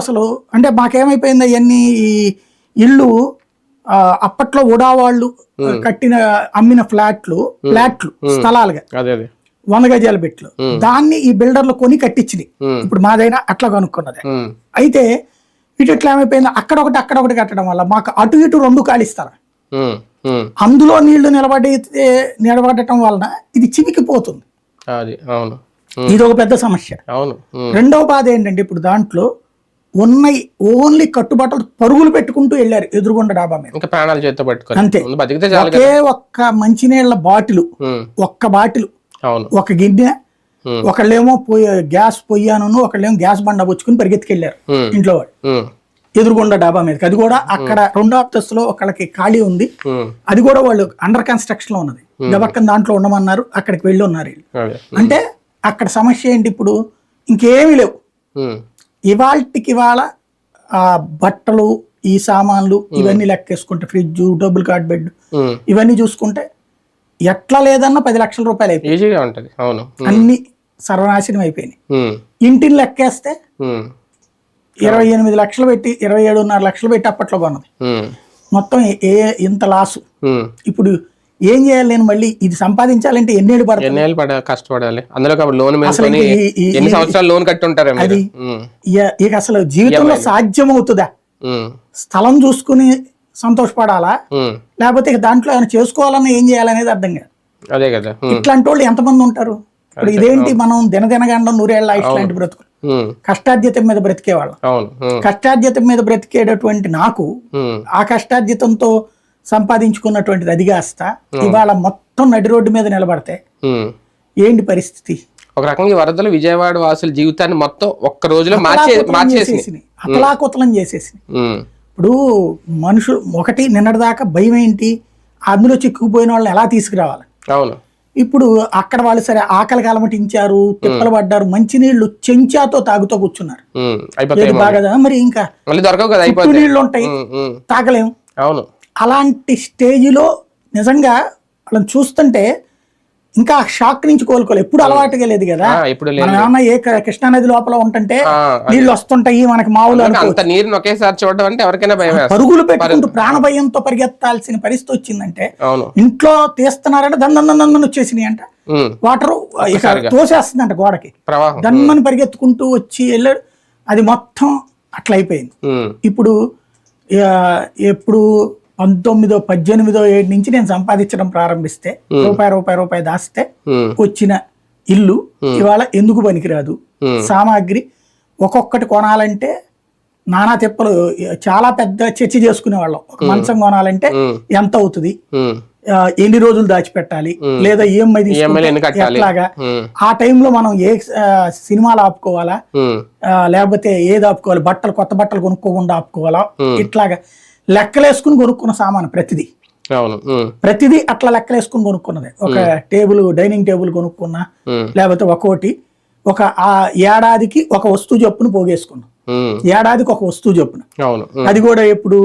అసలు అంటే మాకేమైపోయింది అవన్నీ ఈ ఇల్లు అప్పట్లో ఉడా వాళ్ళు కట్టిన అమ్మిన ఫ్లాట్లు స్థలాలుగా 100 గజాల బిట్లు దాన్ని ఈ బిల్డర్లు కొని కట్టించింది. ఇప్పుడు మాదైనా అట్లా కనుక్కున్నది. అయితే ఇటు ఎట్లా ఏమైపోయింది, అక్కడొకటి కట్టడం వల్ల మాకు అటు ఇటు 2 కాలిస్తారు. అందులో నీళ్లు నిలబడటం వలన ఇది చివికిపోతుంది. ఇది ఒక పెద్ద సమస్య. రెండవ బాధ ఏంటంటే ఇప్పుడు దాంట్లో ఉన్నాయి ఓన్లీ కట్టుబట్టలు పరుగులు పెట్టుకుంటూ వెళ్ళారు ఎదురుగుండ డాబా మీద, అంతే. ఒకే ఒక్క మంచినీళ్ల బాటిల్, ఒక్క బాటిల్, ఒక గిన్నె, ఒకళ్ళేమో గ్యాస్ పొయ్యాను, ఒకళ్ళేమో గ్యాస్ బండ పుచ్చుకుని పరిగెత్తుకెళ్లారు ఇంట్లో వాళ్ళు ఎదురుగుండ డాబా మీదకి. అది కూడా అక్కడ 2వ అంతస్తులో ఒకళ్ళకి ఖాళీ ఉంది, అది కూడా వాళ్ళు అండర్ కన్స్ట్రక్షన్ లో ఉన్నది. గబక్కన దాంట్లో ఉండమన్నారు, అక్కడికి వెళ్ళి ఉన్నారు వీళ్ళు. అంటే అక్కడ సమస్య ఏంటి, ఇప్పుడు ఇంకేమీ లేవు. ఇవాళ బట్టలు, ఈ సామాన్లు ఇవన్నీ లెక్కేసుకుంటే, ఫ్రిడ్జ్, డబుల్ కార్డ్ బెడ్ ఇవన్నీ చూసుకుంటే ఎట్లా లేదన్నా 10 లక్షల రూపాయలు అయిపోయింది. అన్ని సర్వనాశనం అయిపోయినాయి. ఇంటిని లెక్కేస్తే 28 లక్షలు పెట్టి 27.5 లక్షలు పెట్టి అప్పట్లో కొన్నది మొత్తం ఇంత లాసు. ఇప్పుడు ఏం చేయాలి, నేను మళ్ళీ ఇది సంపాదించాలంటే ఎన్నేళ్ళు పడుతుంది, కష్టపడాలి. అందులో లోన్ ఎన్ని సంవత్సరాలు లోన్ కట్టి ఉంటారు. అది ఇక అసలు జీవితంలో సాధ్యం అవుతుందా? స్థలం చూసుకుని సంతోషపడాలా, లేకపోతే దాంట్లో ఏమైనా చేసుకోవాలన్నా ఏం చేయాలనేది అర్థం కాదు. అదే కదా, ఇట్లాంటి వాళ్ళు ఎంతమంది ఉంటారు. ఇప్పుడు ఇదేంటి, మనం దినగండం 100 ఏళ్ళ ఇట్లాంటి బ్రతుకులు, కష్టార్జితం మీద బ్రతికేవాళ్ళం. కష్టార్జితం మీద బ్రతికేటటువంటి నాకు ఆ కష్టార్జితంతో సంపాదించుకున్నటువంటిది అది కాస్త ఇవాళ మొత్తం నడి రోడ్డు మీద నిలబడితే ఏంటి పరిస్థితి? ఒక రకంగా వరదలు విజయవాడ వాసుల జీవితాన్ని మొత్తం ఒక్క రోజులో మార్చేసి అతలాకుతలం చేసేసి. ఇప్పుడు మనుషులు ఒకటి నిన్నటిదాకా భయం ఏంటి, అందులో చిక్కుకుపోయిన వాళ్ళని ఎలా తీసుకురావాలి. ఇప్పుడు అక్కడ వాళ్ళు సరే ఆకలికి అలమటించారు, తిప్పలు పడ్డారు, మంచినీళ్లు చెంచాతో తాగుతూ కూర్చున్నారు. బాగా మరి ఇంకా నీళ్లు ఉంటాయి, తాగలేము. అలాంటి స్టేజిలో నిజంగా వాళ్ళని చూస్తుంటే ఇంకా షాక్ నుంచి కోలుకోలేదు. ఎప్పుడు అలవాటుగా లేదు కదా, మనం ఏమన్నా ఏ కృష్ణానది లోపల ఉంటుంటే నీళ్లు వస్తుంటాయి మనకి మామూలు, పరుగులు పెట్టుకుంటూ ప్రాణ భయంతో పరిగెత్తాల్సిన పరిస్థితి వచ్చిందంటే, ఇంట్లో తీస్తున్నారంటే దందని వచ్చేసినాయి అంట, వాటర్ తోసేస్తుందంట గోడకి, దన్నని పరిగెత్తుకుంటూ వచ్చి వెళ్ళాడు. అది మొత్తం అట్లా అయిపోయింది. ఇప్పుడు 18 నుంచి నేను సంపాదించడం ప్రారంభిస్తే రూపాయి దాస్తే వచ్చిన ఇల్లు ఇవాళ ఎందుకు పనికిరాదు. సామాగ్రి ఒక్కొక్కటి కొనాలంటే నానా తిప్పలు, చాలా పెద్ద చర్చ చేసుకునే వాళ్ళం. ఒక మంచం కొనాలంటే ఎంత అవుతుంది, ఎన్ని రోజులు దాచిపెట్టాలి, లేదా ఈఎంఐ ఎట్లాగా, ఆ టైంలో మనం ఏ సినిమాలు ఆపుకోవాలా, లేకపోతే ఏది ఆపుకోవాలి, కొత్త బట్టలు కొనుక్కోకుండా ఆపుకోవాలా, ఇట్లాగా లెక్కలేసుకుని కొనుక్కున్న సామాను ప్రతిదీ అట్లా లెక్కలేసుకుని కొనుక్కున్నది. ఒక టేబుల్, డైనింగ్ టేబుల్ కొనుక్కున్నా, లేకపోతే ఒక్కోటి ఒక ఏడాదికి ఒక వస్తువు చొప్పున పోగేసుకున్నాం, ఏడాదికి ఒక వస్తువు చొప్పున. అది కూడా ఎప్పుడు